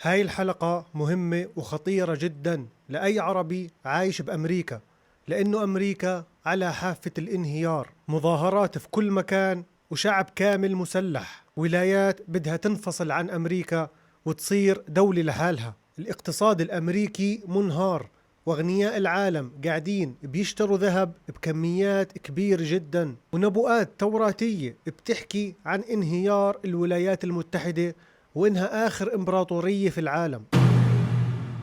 هاي الحلقة مهمة وخطيرة جدا لأي عربي عايش بأمريكا، لأنه أمريكا على حافة الانهيار. مظاهرات في كل مكان وشعب كامل مسلح. ولايات بدها تنفصل عن أمريكا وتصير دولة لحالها. الاقتصاد الأمريكي منهار، واغنياء العالم قاعدين بيشتروا ذهب بكميات كبيرة جدا، ونبوءات توراتية بتحكي عن انهيار الولايات المتحدة وإنها آخر إمبراطورية في العالم.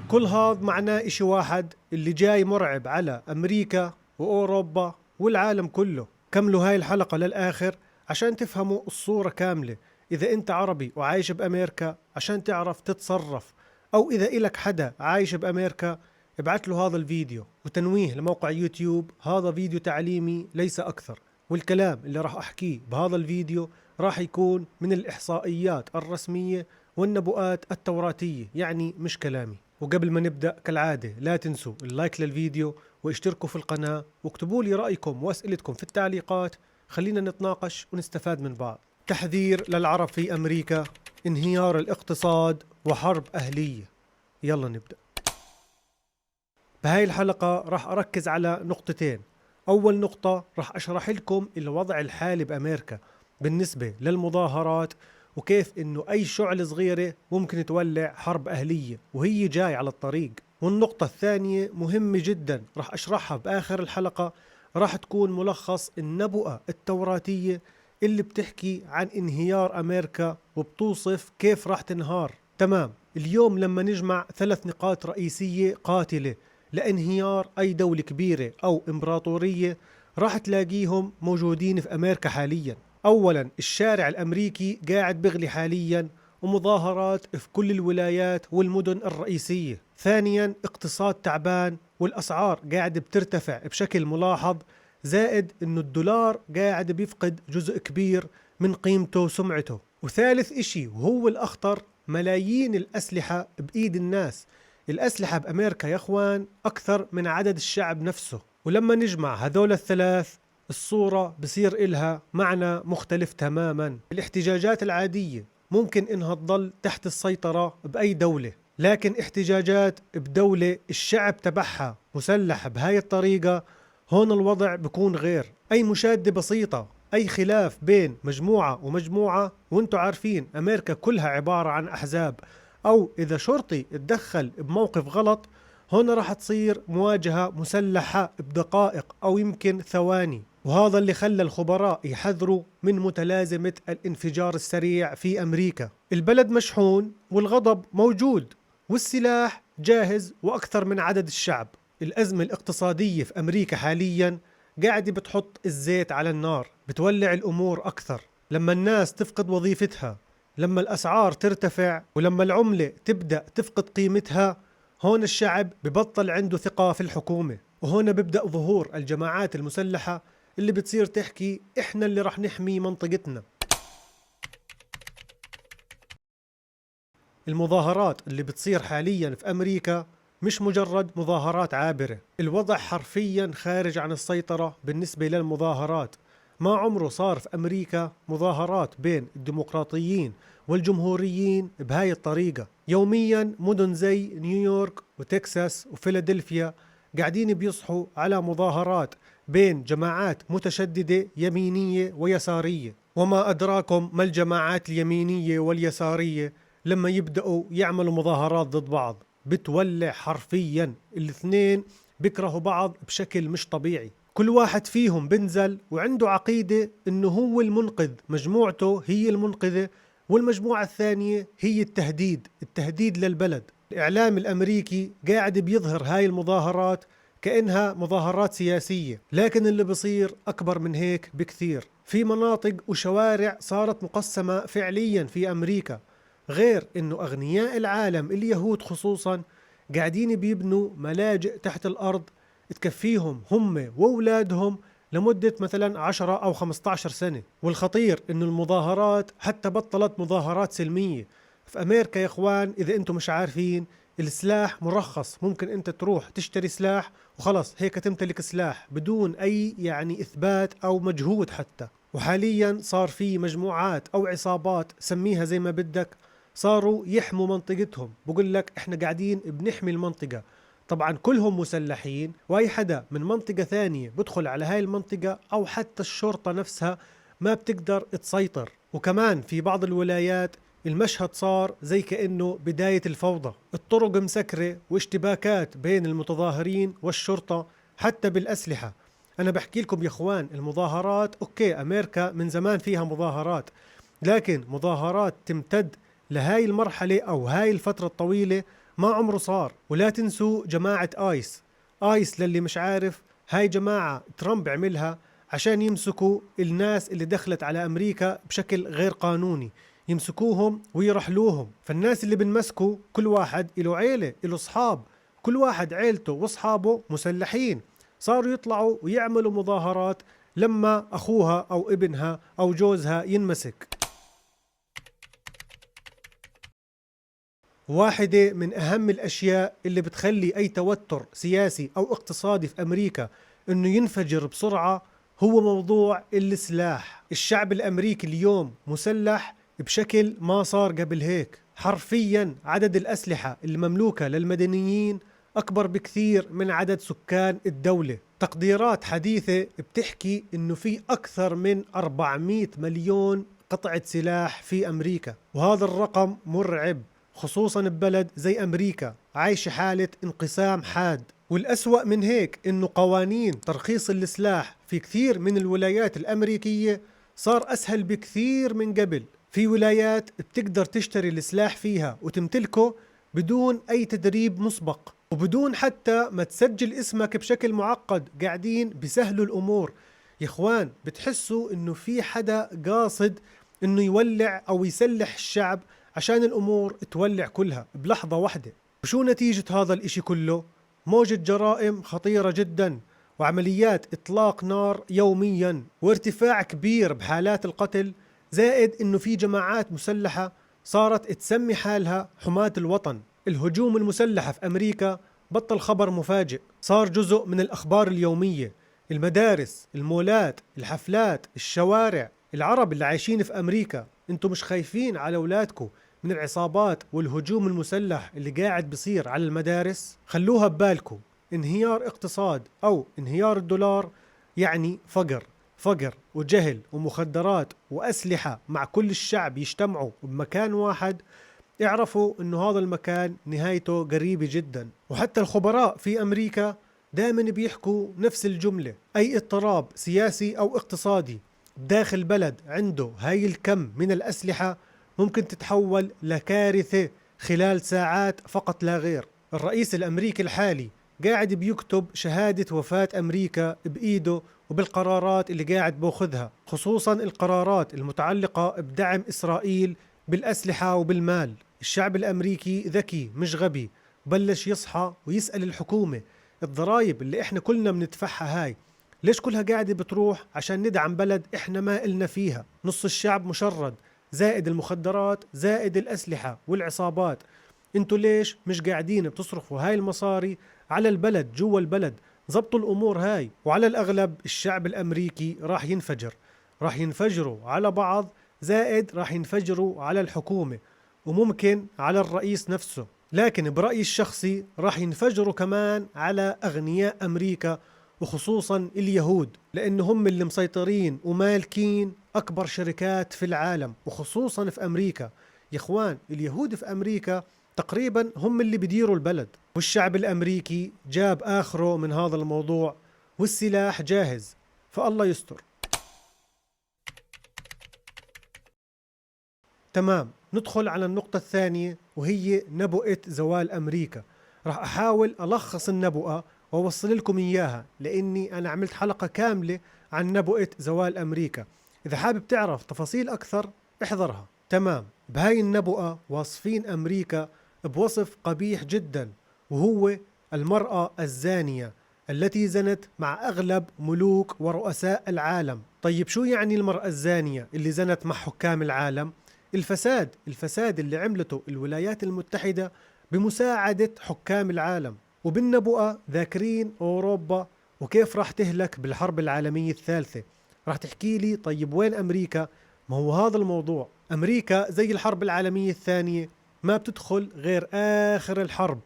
كل هذا معناه إشي واحد اللي جاي مرعب على أمريكا وأوروبا والعالم كله. كملوا هاي الحلقة للآخر عشان تفهموا الصورة كاملة، إذا أنت عربي وعايش بأمريكا عشان تعرف تتصرف، أو إذا إلك حدا عايش بأمريكا ابعت له هذا الفيديو. وتنويه لموقع يوتيوب، هذا فيديو تعليمي ليس أكثر، والكلام اللي راح أحكيه بهذا الفيديو راح يكون من الإحصائيات الرسمية والنبوءات التوراتية، يعني مش كلامي. وقبل ما نبدأ كالعادة لا تنسوا اللايك للفيديو واشتركوا في القناة واكتبوا لي رأيكم وأسئلتكم في التعليقات، خلينا نتناقش ونستفاد من بعض. تحذير للعرب في أمريكا: انهيار الاقتصاد وحرب أهلية. يلا نبدأ. بهاي الحلقة راح أركز على نقطتين. أول نقطة راح أشرح لكم الوضع الحالي بأمريكا بالنسبة للمظاهرات، وكيف إنه أي شعلة صغيرة ممكن تولع حرب أهلية وهي جاي على الطريق. والنقطة الثانية مهمة جدا راح أشرحها بآخر الحلقة، راح تكون ملخص النبوءة التوراتية اللي بتحكي عن انهيار أمريكا وبتوصف كيف راح تنهار. تمام، اليوم لما نجمع 3 نقاط رئيسية قاتلة لانهيار أي دولة كبيرة أو إمبراطورية راح تلاقيهم موجودين في أمريكا حاليا. أولا، الشارع الأمريكي قاعد بغلي حاليا ومظاهرات في كل الولايات والمدن الرئيسية. ثانيا، اقتصاد تعبان والأسعار قاعد بترتفع بشكل ملاحظ، زائد أنه الدولار قاعد بيفقد جزء كبير من قيمته وسمعته. وثالث إشي وهو الأخطر، ملايين الأسلحة بإيد الناس. الأسلحة بأمريكا يا أخوان أكثر من عدد الشعب نفسه. ولما نجمع هذول الثلاث الصورة بصير إلها معنى مختلف تماما. الاحتجاجات العادية ممكن إنها تضل تحت السيطرة بأي دولة، لكن احتجاجات بدولة الشعب تبعها مسلح بهاي الطريقة، هون الوضع بيكون غير. أي مشادة بسيطة، أي خلاف بين مجموعة ومجموعة، وانتوا عارفين أمريكا كلها عبارة عن أحزاب، أو إذا شرطي اتدخل بموقف غلط، هنا راح تصير مواجهة مسلحة بدقائق أو يمكن ثواني. وهذا اللي خلى الخبراء يحذروا من متلازمة الانفجار السريع في أمريكا. البلد مشحون والغضب موجود والسلاح جاهز وأكثر من عدد الشعب. الأزمة الاقتصادية في أمريكا حاليا قاعدة بتحط الزيت على النار، بتولع الأمور أكثر. لما الناس تفقد وظيفتها، لما الأسعار ترتفع، ولما العملة تبدأ تفقد قيمتها، هون الشعب ببطل عنده ثقة في الحكومة. وهون ببدأ ظهور الجماعات المسلحة اللي بتصير تحكي إحنا اللي رح نحمي منطقتنا. المظاهرات اللي بتصير حاليا في أمريكا مش مجرد مظاهرات عابرة، الوضع حرفيا خارج عن السيطرة بالنسبة للمظاهرات. ما عمره صار في أمريكا مظاهرات بين الديمقراطيين والجمهوريين بهاي الطريقة. يوميا مدن زي نيويورك وتكساس وفيلادلفيا قاعدين بيصحوا على مظاهرات بين جماعات متشددة يمينية ويسارية. وما أدراكم ما الجماعات اليمينية واليسارية لما يبدأوا يعملوا مظاهرات ضد بعض بتولع حرفيا. الاثنين بيكرهوا بعض بشكل مش طبيعي. كل واحد فيهم بنزل وعنده عقيدة انه هو المنقذ، مجموعته هي المنقذة، والمجموعة الثانية هي التهديد للبلد. الإعلام الأمريكي قاعد بيظهر هاي المظاهرات كأنها مظاهرات سياسية، لكن اللي بصير أكبر من هيك بكثير. في مناطق وشوارع صارت مقسمة فعليا في أمريكا، غير انه اغنياء العالم اليهود خصوصا قاعدين بيبنوا ملاجئ تحت الارض تكفيهم هم واولادهم لمدة مثلا 10 او 15 سنة. والخطير انه المظاهرات حتى بطلت مظاهرات سلمية في امريكا يا اخوان. اذا انتم مش عارفين، السلاح مرخص، ممكن انت تروح تشتري سلاح وخلص هيك تمتلك سلاح بدون اي يعني اثبات او مجهود حتى. وحاليا صار في مجموعات او عصابات، سميها زي ما بدك، صاروا يحموا منطقتهم، بقول لك احنا قاعدين بنحمي المنطقة. طبعا كلهم مسلحين، واي حدا من منطقة ثانية بدخل على هاي المنطقة او حتى الشرطة نفسها ما بتقدر تسيطر. وكمان في بعض الولايات المشهد صار زي كأنه بداية الفوضى، الطرق مسكرة واشتباكات بين المتظاهرين والشرطة حتى بالأسلحة. أنا بحكي لكم يا إخوان، المظاهرات أوكي، أمريكا من زمان فيها مظاهرات، لكن مظاهرات تمتد لهاي المرحلة أو هاي الفترة الطويلة ما عمره صار. ولا تنسوا جماعة آيس للي مش عارف، هاي جماعة ترامب عملها عشان يمسكوا الناس اللي دخلت على أمريكا بشكل غير قانوني، يمسكوهم ويرحلوهم. فالناس اللي بنمسكوا كل واحد له عيلة، له أصحاب، كل واحد عيلته وأصحابه مسلحين، صاروا يطلعوا ويعملوا مظاهرات لما أخوها أو ابنها أو جوزها ينمسك. واحدة من أهم الأشياء اللي بتخلي أي توتر سياسي أو اقتصادي في أمريكا إنه ينفجر بسرعة هو موضوع السلاح. الشعب الأمريكي اليوم مسلح بشكل ما صار قبل هيك، حرفيا عدد الأسلحة المملوكة للمدنيين أكبر بكثير من عدد سكان الدولة. تقديرات حديثة بتحكي إنه في أكثر من 400 مليون قطعة سلاح في أمريكا، وهذا الرقم مرعب، خصوصا ببلد زي أمريكا عايشة حالة انقسام حاد. والأسوأ من هيك إنه قوانين ترخيص السلاح في كثير من الولايات الأمريكية صار أسهل بكثير من قبل. في ولايات بتقدر تشتري السلاح فيها وتمتلكه بدون أي تدريب مسبق وبدون حتى ما تسجل اسمك بشكل معقد، قاعدين بيسهلوا الأمور. يا إخوان، بتحسوا إنه في حدا قاصد إنه يولع أو يسلح الشعب عشان الأمور تولع كلها بلحظة واحدة. وشو نتيجة هذا الإشي كله؟ موجة جرائم خطيرة جدا، وعمليات إطلاق نار يوميا، وارتفاع كبير بحالات القتل، زائد إنه في جماعات مسلحة صارت تسمي حالها حماة الوطن. الهجوم المسلح في أمريكا بطل خبر مفاجئ، صار جزء من الأخبار اليومية. المدارس، المولات، الحفلات، الشوارع. العرب اللي عايشين في أمريكا، انتم مش خايفين على أولادكم من العصابات والهجوم المسلح اللي قاعد بصير على المدارس؟ خلوها ببالكم، انهيار اقتصاد أو انهيار الدولار يعني فقر وجهل ومخدرات وأسلحة مع كل الشعب يجتمعوا بمكان واحد. اعرفوا انه هذا المكان نهايته قريبة جدا. وحتى الخبراء في أمريكا دائما بيحكوا نفس الجملة، أي اضطراب سياسي أو اقتصادي داخل بلد عنده هاي الكم من الأسلحة ممكن تتحول لكارثة خلال ساعات فقط لا غير. الرئيس الأمريكي الحالي قاعد بيكتب شهادة وفاة أمريكا بإيده وبالقرارات اللي قاعد بأخذها، خصوصا القرارات المتعلقة بدعم إسرائيل بالأسلحة وبالمال. الشعب الأمريكي ذكي مش غبي، بلش يصحى ويسأل الحكومة، الضرائب اللي احنا كلنا بندفعها هاي ليش كلها قاعدة بتروح عشان ندعم بلد احنا ما إلنا فيها؟ نص الشعب مشرد، زائد المخدرات، زائد الأسلحة والعصابات. انتوا ليش مش قاعدين بتصرفوا هاي المصاري على البلد جوا البلد؟ زبطوا الأمور هاي. وعلى الأغلب الشعب الأمريكي راح ينفجر، راح ينفجروا على بعض، زائد راح ينفجروا على الحكومة وممكن على الرئيس نفسه. لكن برأيي الشخصي راح ينفجروا كمان على أغنياء أمريكا، وخصوصا اليهود، لأنهم اللي مسيطرين ومالكين أكبر شركات في العالم وخصوصا في أمريكا. يا إخوان، اليهود في أمريكا تقريبا هم اللي بيديروا البلد. والشعب الأمريكي جاب آخره من هذا الموضوع والسلاح جاهز، فالله يستر. تمام، ندخل على النقطة الثانية وهي نبؤة زوال أمريكا. راح أحاول ألخص النبؤة وأوصل لكم إياها، لأني أنا عملت حلقة كاملة عن نبؤة زوال أمريكا. إذا حابب تعرف تفاصيل أكثر احضرها. تمام، بهاي النبؤة واصفين أمريكا بوصف قبيح جدا، وهو المرأة الزانية التي زنت مع أغلب ملوك ورؤساء العالم. طيب شو يعني المرأة الزانية اللي زنت مع حكام العالم؟ الفساد اللي عملته الولايات المتحدة بمساعدة حكام العالم. وبالنبؤة ذاكرين أوروبا وكيف راح تهلك بالحرب العالمية الثالثة. راح تحكي لي طيب وين أمريكا؟ ما هو هذا الموضوع. أمريكا زي الحرب العالمية الثانية ما بتدخل غير آخر الحرب،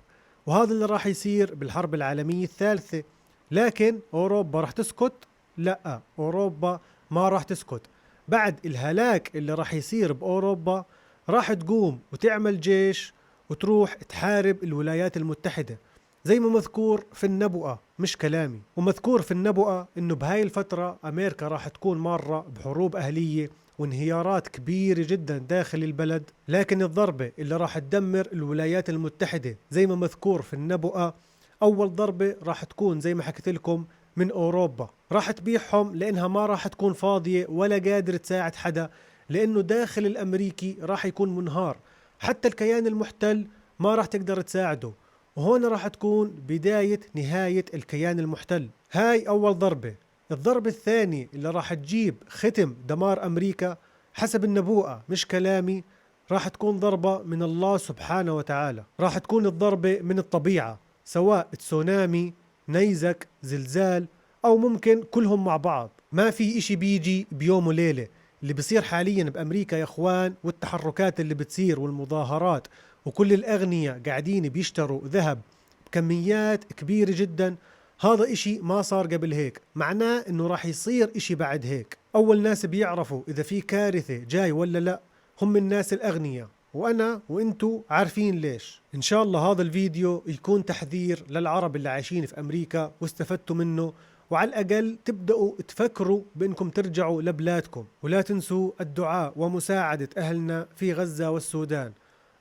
وهذا اللي راح يصير بالحرب العالمية الثالثة. لكن أوروبا راح تسكت؟ لا، أوروبا ما راح تسكت. بعد الهلاك اللي راح يصير بأوروبا راح تقوم وتعمل جيش وتروح تحارب الولايات المتحدة، زي ما مذكور في النبوءة، مش كلامي. ومذكور في النبوءة انه بهاي الفترة امريكا راح تكون مارة بحروب اهلية وانهيارات كبيرة جدا داخل البلد. لكن الضربة اللي راح تدمر الولايات المتحدة زي ما مذكور في النبوءة، اول ضربة راح تكون زي ما حكيت لكم من اوروبا، راح تبيعهم لانها ما راح تكون فاضية ولا قادر تساعد حدا، لانه داخل الامريكي راح يكون منهار، حتى الكيان المحتل ما راح تقدر تساعده. وهون راح تكون بداية نهاية الكيان المحتل. هاي أول ضربة. الضربة الثانية اللي راح تجيب ختم دمار أمريكا حسب النبوءة، مش كلامي، راح تكون ضربة من الله سبحانه وتعالى. راح تكون الضربة من الطبيعة، سواء تسونامي، نيزك، زلزال، أو ممكن كلهم مع بعض. ما في إشي بيجي بيوم وليلة. اللي بصير حاليا بأمريكا يا إخوان، والتحركات اللي بتصير والمظاهرات، وكل الأغنياء قاعدين بيشتروا ذهب بكميات كبيرة جدا، هذا إشي ما صار قبل هيك. معناه إنه راح يصير إشي بعد هيك. أول ناس بيعرفوا إذا في كارثة جاي ولا لا هم الناس الأغنياء، وأنا وإنتو عارفين ليش. إن شاء الله هذا الفيديو يكون تحذير للعرب اللي عايشين في أمريكا واستفدتوا منه، وعلى الأقل تبدأوا تفكروا بأنكم ترجعوا لبلادكم. ولا تنسوا الدعاء ومساعدة أهلنا في غزة والسودان.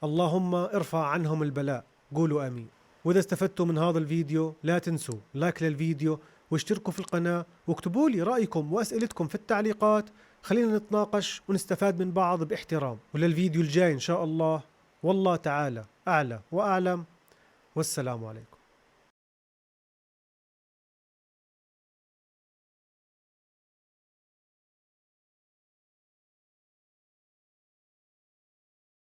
اللهم ارفع عنهم البلاء، قولوا آمين. وإذا استفدتوا من هذا الفيديو لا تنسوا لايك للفيديو واشتركوا في القناة، واكتبوا لي رأيكم وأسئلتكم في التعليقات. خلينا نتناقش ونستفاد من بعض باحترام. وللفيديو الجاي إن شاء الله، والله تعالى أعلى وأعلم، والسلام عليكم.